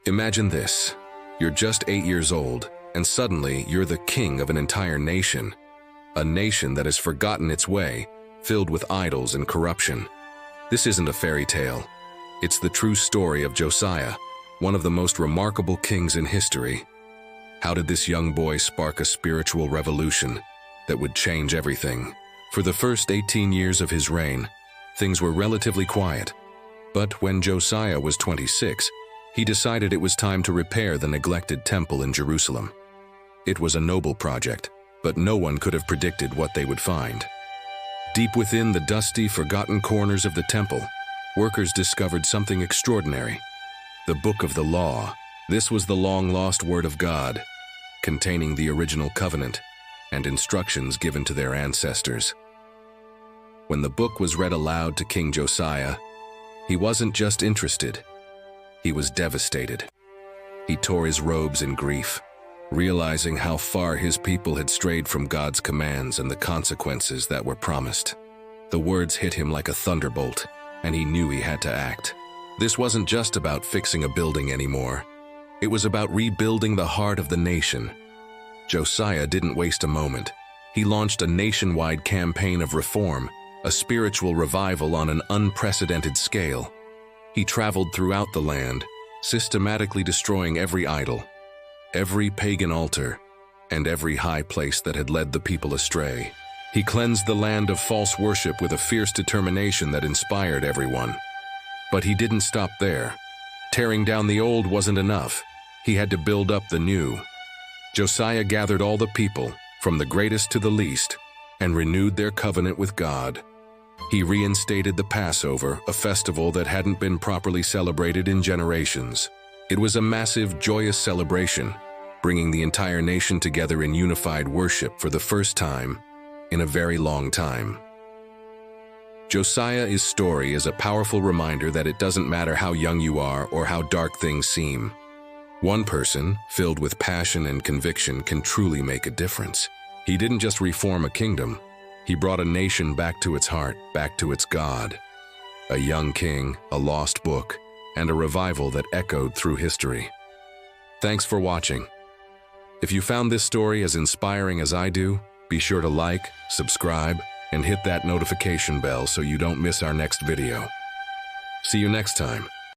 Imagine this. You're just 8 years old, and suddenly you're the king of an entire nation. A nation that has forgotten its way, filled with idols and corruption. This isn't a fairy tale. It's the true story of Josiah, one of the most remarkable kings in history. How did this young boy spark a spiritual revolution that would change everything? For the first 18 years of his reign, things were relatively quiet. But when Josiah was 26, he decided it was time to repair the neglected temple in Jerusalem. It was a noble project, but no one could have predicted what they would find. Deep within the dusty, forgotten corners of the temple, workers discovered something extraordinary. The Book of the Law. This was the long-lost Word of God, containing the original covenant and instructions given to their ancestors. When the book was read aloud to King Josiah, he wasn't just interested. He was devastated. He tore his robes in grief, realizing how far his people had strayed from God's commands and the consequences that were promised. The words hit him like a thunderbolt, and he knew he had to act. This wasn't just about fixing a building anymore. It was about rebuilding the heart of the nation. Josiah didn't waste a moment. He launched a nationwide campaign of reform, a spiritual revival on an unprecedented scale. He traveled throughout the land, systematically destroying every idol, every pagan altar, and every high place that had led the people astray. He cleansed the land of false worship with a fierce determination that inspired everyone. But he didn't stop there. Tearing down the old wasn't enough. He had to build up the new. Josiah gathered all the people, from the greatest to the least, and renewed their covenant with God. He reinstated the Passover, a festival that hadn't been properly celebrated in generations. It was a massive, joyous celebration, bringing the entire nation together in unified worship for the first time in a very long time. Josiah's story is a powerful reminder that it doesn't matter how young you are or how dark things seem. One person, filled with passion and conviction, can truly make a difference. He didn't just reform a kingdom. He brought a nation back to its heart, back to its God. A young king, a lost book, and a revival that echoed through history. Thanks for watching. If you found this story as inspiring as I do, be sure to like, subscribe, and hit that notification bell so you don't miss our next video. See you next time.